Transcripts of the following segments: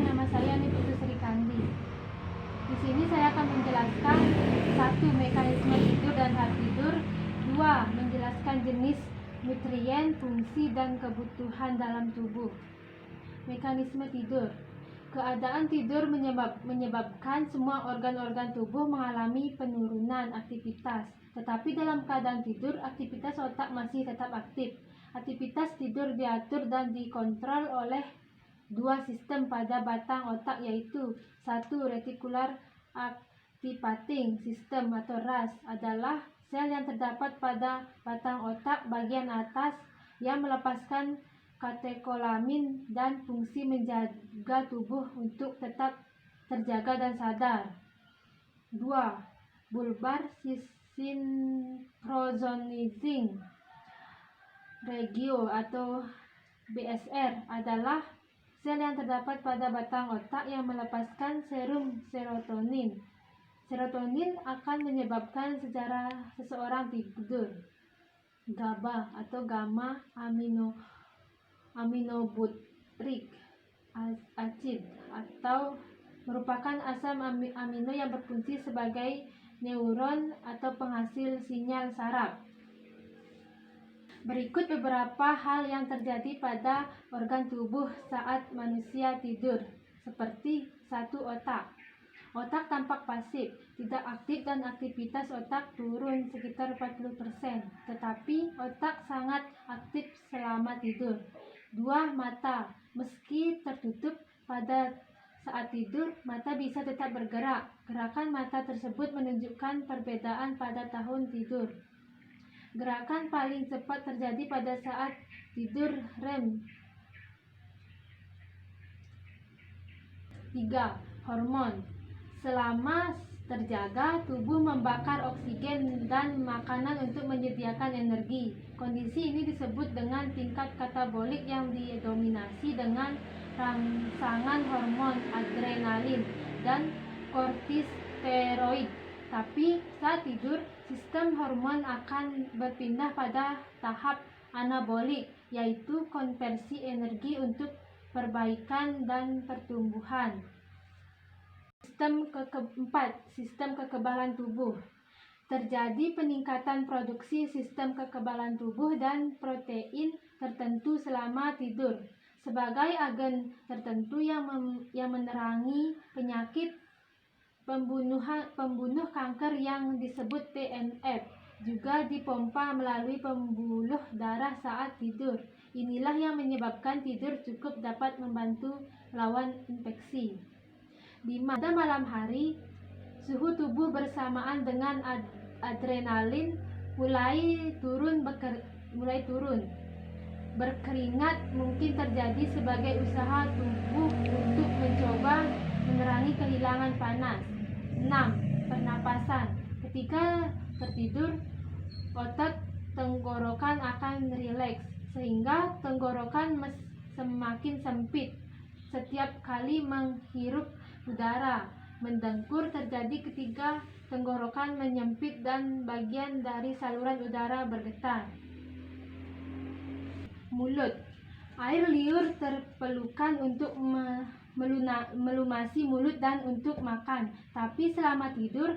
nama saya Niputu Sri Kandi. Di sini saya akan menjelaskan 1. Mekanisme tidur dan hal tidur. 2. Menjelaskan jenis nutrien, fungsi, dan kebutuhan dalam tubuh. Mekanisme tidur. Keadaan tidur menyebabkan semua organ-organ tubuh mengalami penurunan aktivitas. Tetapi dalam keadaan tidur, aktivitas otak masih tetap aktif. Aktivitas tidur diatur dan dikontrol oleh 2 sistem pada batang otak, yaitu 1. Reticular activating system atau RAS adalah sel yang terdapat pada batang otak bagian atas yang melepaskan katekolamin dan fungsi menjaga tubuh untuk tetap terjaga dan sadar. 2. Bulbar synchronizing regio atau BSR adalah sel yang terdapat pada batang otak yang melepaskan serum serotonin. Serotonin akan menyebabkan seseorang tidur. GABA atau gamma aminobutyric acid atau merupakan asam amino yang berfungsi sebagai neuron atau penghasil sinyal saraf. Berikut beberapa hal yang terjadi pada organ tubuh saat manusia tidur, seperti 1. Otak. Otak tampak pasif, tidak aktif, dan aktivitas otak turun sekitar 40%, tetapi otak sangat aktif selama tidur. 2. Mata. Meski tertutup pada saat tidur, mata bisa tetap bergerak. Gerakan mata tersebut menunjukkan perbedaan pada tahun tidur. Gerakan paling cepat terjadi pada saat tidur REM. 3. Hormon. Selama terjaga, tubuh membakar oksigen dan makanan untuk menyediakan energi. Kondisi ini disebut dengan tingkat katabolik yang didominasi dengan rangsangan hormon adrenalin dan kortisosteroid. Tapi saat tidur, sistem hormon akan berpindah pada tahap anabolik, yaitu konversi energi untuk perbaikan dan pertumbuhan. Sistem keempat, sistem kekebalan tubuh. Terjadi peningkatan produksi sistem kekebalan tubuh dan protein tertentu selama tidur sebagai agen tertentu yang menerangi penyakit pembunuh kanker yang disebut TNF juga dipompa melalui pembuluh darah saat tidur. Inilah yang menyebabkan tidur cukup dapat membantu melawan infeksi. 5. Pada malam hari, suhu tubuh bersamaan dengan adrenalin mulai turun. Berkeringat mungkin terjadi sebagai usaha tubuh untuk mencoba menerangi kehilangan panas. 6. Pernapasan. Ketika tertidur, otot tenggorokan akan rileks sehingga tenggorokan semakin sempit. Setiap kali menghirup udara, mendengkur terjadi ketika tenggorokan menyempit dan bagian dari saluran udara bergetar. Mulut. Air liur terperlukan untuk melumasi mulut dan untuk makan, tapi selama tidur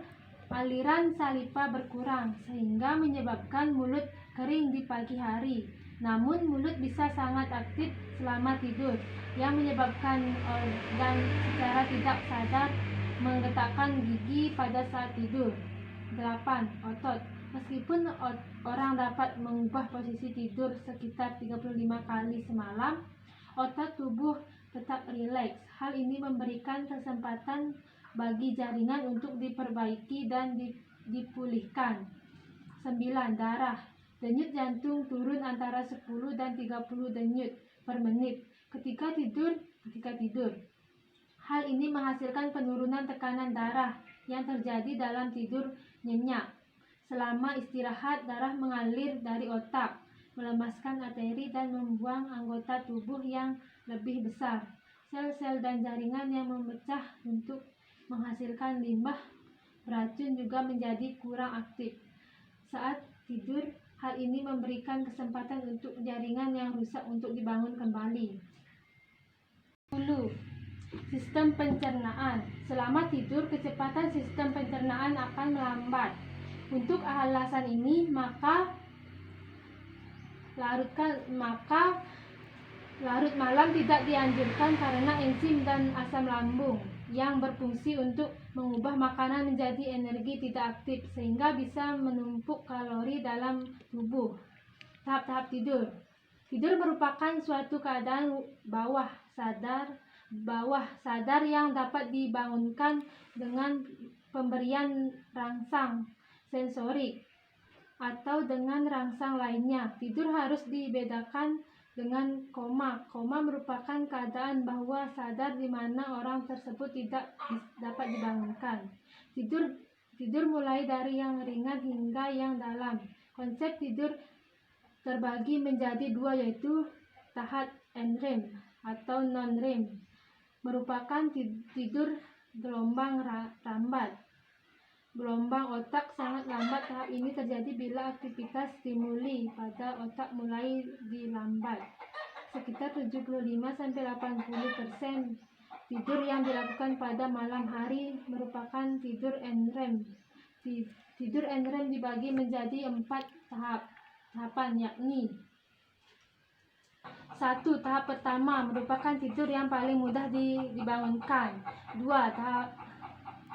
aliran saliva berkurang sehingga menyebabkan mulut kering di pagi hari. Namun mulut bisa sangat aktif selama tidur yang menyebabkan organ secara tidak sadar menggetakkan gigi pada saat tidur. 8. Otot. Meskipun orang dapat mengubah posisi tidur sekitar 35 kali semalam, otot tubuh tetap rileks. Hal ini memberikan kesempatan bagi jaringan untuk diperbaiki dan dipulihkan. 9. Darah. Denyut jantung turun antara 10 dan 30 denyut per menit ketika tidur. Hal ini menghasilkan penurunan tekanan darah yang terjadi dalam tidur nyenyak. Selama istirahat, darah mengalir dari otak, melemaskan arteri dan membuang anggota tubuh yang lebih besar. Sel-sel dan jaringan yang memecah untuk menghasilkan limbah beracun juga menjadi kurang aktif. Saat tidur, hal ini memberikan kesempatan untuk jaringan yang rusak untuk dibangun kembali. 10. Sistem pencernaan. Selama tidur, kecepatan sistem pencernaan akan melambat. Untuk alasan ini, maka larut malam tidak dianjurkan karena enzim dan asam lambung yang berfungsi untuk mengubah makanan menjadi energi tidak aktif sehingga bisa menumpuk kalori dalam tubuh. Tahap-tahap tidur. Tidur merupakan suatu keadaan bawah sadar yang dapat dibangunkan dengan pemberian rangsang sensorik atau dengan rangsang lainnya. Tidur harus dibedakan dengan koma. Koma merupakan keadaan bawah sadar di mana orang tersebut tidak dapat dibangunkan. Tidur mulai dari yang ringan hingga yang dalam. Konsep tidur terbagi menjadi dua, yaitu tahap NREM atau non-REM, merupakan tidur gelombang lambat. Gelombang otak sangat lambat. Tahap ini terjadi bila aktivitas stimuli pada otak mulai dilambat. Sekitar 75-80% tidur yang dilakukan pada malam hari merupakan tidur NREM. Tidur NREM dibagi menjadi 4 tahapan, yakni 1. Tahap pertama merupakan tidur yang paling mudah dibangunkan. 2.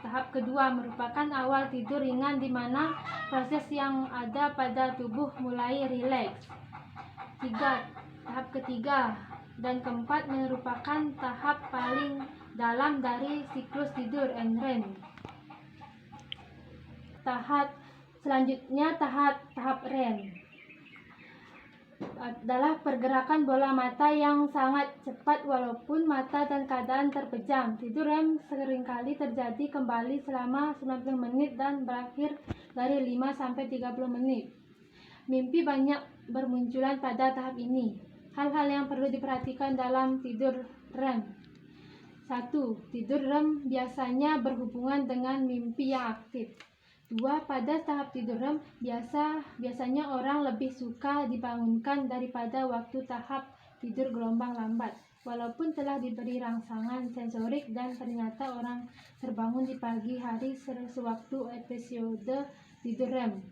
Tahap kedua merupakan awal tidur ringan di mana proses yang ada pada tubuh mulai rileks. 3. Tahap ketiga dan keempat merupakan tahap paling dalam dari siklus tidur NREM. Selanjutnya tahap REM adalah pergerakan bola mata yang sangat cepat walaupun mata dan keadaan terpejam. Tidur REM seringkali terjadi kembali selama 90 menit dan berakhir dari 5-30 menit. Mimpi banyak bermunculan pada tahap ini. Hal-hal yang perlu diperhatikan dalam tidur REM. 1. Tidur REM biasanya berhubungan dengan mimpi yang aktif. 2. Pada tahap tidur REM biasanya orang lebih suka dibangunkan daripada waktu tahap tidur gelombang lambat. Walaupun telah diberi rangsangan sensorik dan ternyata orang terbangun di pagi hari sewaktu episode tidur REM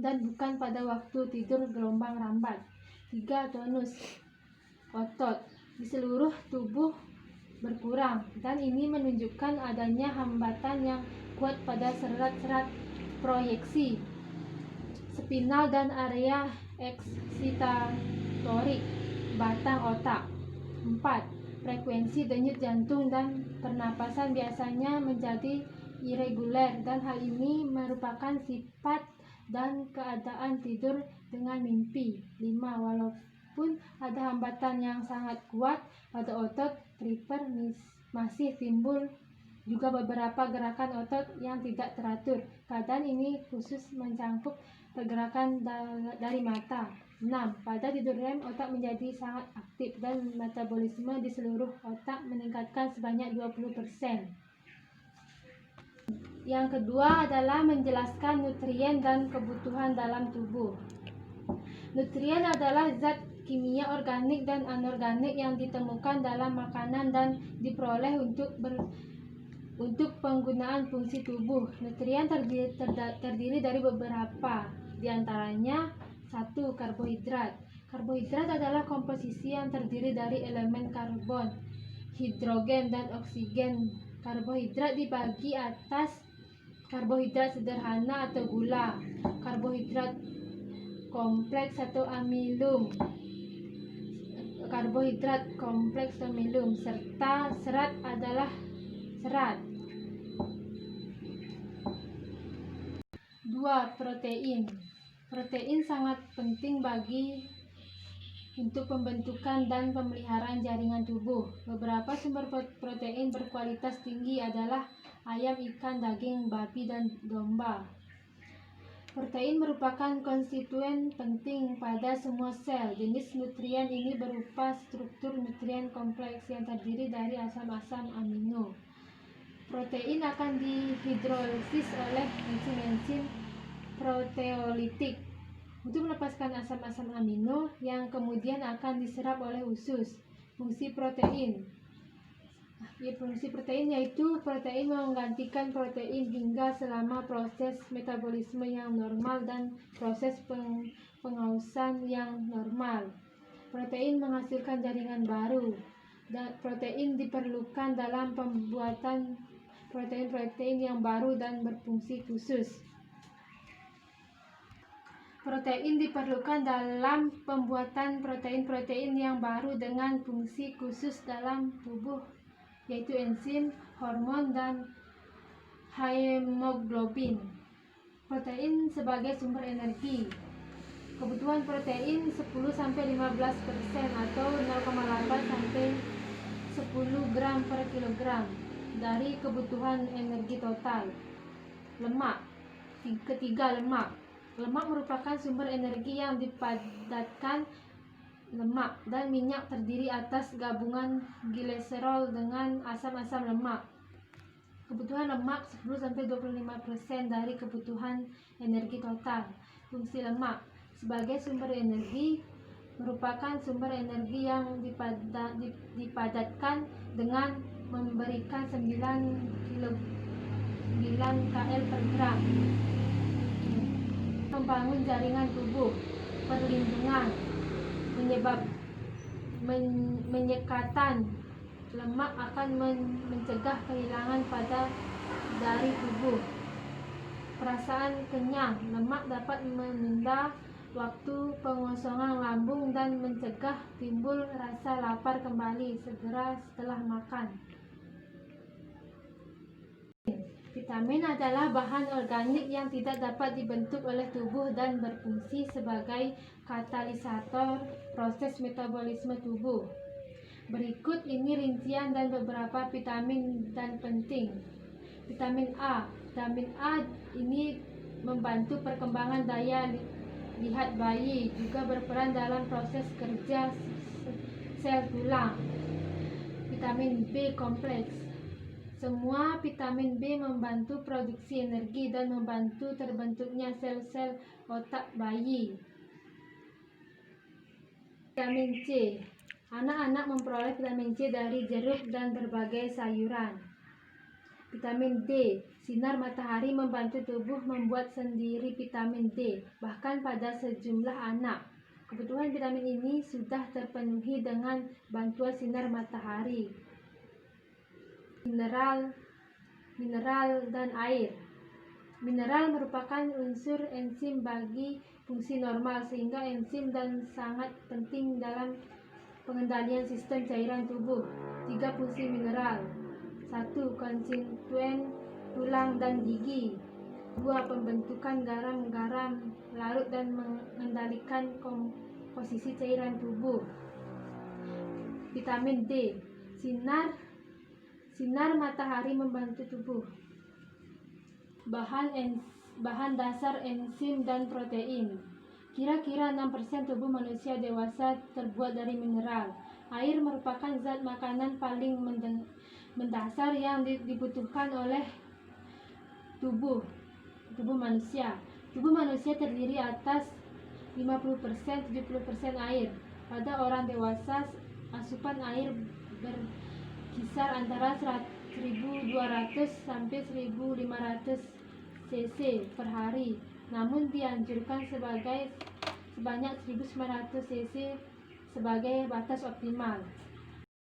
dan bukan pada waktu tidur gelombang lambat. 3. Tonus otot di seluruh tubuh berkurang dan ini menunjukkan adanya hambatan yang kuat pada serat-serat proyeksi spinal dan area eksitatorik batang otak. 4. Frekuensi denyut jantung dan pernapasan biasanya menjadi irregular dan hal ini merupakan sifat dan keadaan tidur dengan mimpi. 5. Walaupun ada hambatan yang sangat kuat pada otot triper masih timbul juga beberapa gerakan otot yang tidak teratur. Keadaan ini khusus mencangkup pergerakan dari mata. 6. Pada tidur REM, otak menjadi sangat aktif dan metabolisme di seluruh otak meningkatkan sebanyak 20%. Yang kedua adalah menjelaskan nutrien dan kebutuhan dalam tubuh. Nutrien adalah zat kimia organik dan anorganik yang ditemukan dalam makanan dan diperoleh untuk penggunaan fungsi tubuh. Nutrien terdiri dari beberapa, diantaranya 1. Karbohidrat. Karbohidrat adalah komposisi yang terdiri dari elemen karbon, hidrogen, dan oksigen. Karbohidrat dibagi atas karbohidrat sederhana atau gula, karbohidrat kompleks atau amilum, karbohidrat kompleks amilum, serta serat adalah serat. 2. Protein. Protein sangat penting untuk pembentukan dan pemeliharaan jaringan tubuh. Beberapa sumber protein berkualitas tinggi adalah ayam, ikan, daging, babi, dan domba. Protein merupakan konstituen penting pada semua sel. Jenis nutrien ini berupa struktur nutrien kompleks yang terdiri dari asam-asam amino. Protein akan dihidrolisis oleh enzim-enzim proteolitik untuk melepaskan asam-asam amino yang kemudian akan diserap oleh usus. Fungsi protein. Fungsi protein yaitu protein menggantikan protein hingga selama proses metabolisme yang normal dan proses pengausan yang normal. Protein menghasilkan jaringan baru, dan protein diperlukan dalam pembuatan protein-protein yang baru dan berfungsi khusus. Protein diperlukan dalam pembuatan protein-protein yang baru dengan fungsi khusus dalam tubuh, yaitu enzim, hormon, dan hemoglobin. Protein sebagai sumber energi. Kebutuhan protein 10-15% atau 0,8 sampai 10 gram per kilogram dari kebutuhan energi total. Lemak. Ketiga, lemak. Lemak merupakan sumber energi yang dipadatkan. Lemak dan minyak terdiri atas gabungan gliserol dengan asam-asam lemak. Kebutuhan lemak 10-25% dari kebutuhan energi total. Fungsi lemak sebagai sumber energi merupakan sumber energi yang dipadatkan dengan memberikan 9 kcal per gram. Membangun jaringan tubuh, perlindungan, menyekatan. Lemak akan mencegah kehilangan padat dari tubuh. Perasaan kenyang. Lemak dapat menunda waktu pengosongan lambung dan mencegah timbul rasa lapar kembali segera setelah makan. Vitamin adalah bahan organik yang tidak dapat dibentuk oleh tubuh dan berfungsi sebagai katalisator proses metabolisme tubuh. Berikut ini rincian dan beberapa vitamin dan penting. Vitamin A. Vitamin A ini membantu perkembangan daya lihat bayi, juga berperan dalam proses kerja sel tulang. Vitamin B kompleks. Semua vitamin B membantu produksi energi dan membantu terbentuknya sel-sel otak bayi. Vitamin C. Anak-anak memperoleh vitamin C dari jeruk dan berbagai sayuran. Vitamin D. Sinar matahari membantu tubuh membuat sendiri vitamin D, bahkan pada sejumlah anak. Kebutuhan vitamin ini sudah terpenuhi dengan bantuan sinar matahari. Mineral dan air. Mineral merupakan unsur enzim bagi fungsi normal, sehingga enzim dan sangat penting dalam pengendalian sistem cairan tubuh. 3 fungsi mineral. 1. Konstituen tulang dan gigi. 2. Pembentukan garam-garam larut dan mengendalikan komposisi cairan tubuh. Vitamin D. Sinar matahari membantu tubuh. Bahan dasar enzim dan protein. Kira-kira 6% tubuh manusia dewasa terbuat dari mineral. Air merupakan zat makanan paling mendasar yang dibutuhkan oleh tubuh manusia. Tubuh manusia terdiri atas 50-70% air. Pada orang dewasa, asupan air berkisar antara 1.200 sampai 1.500 cc per hari, namun dianjurkan sebanyak 1.900 cc sebagai batas optimal.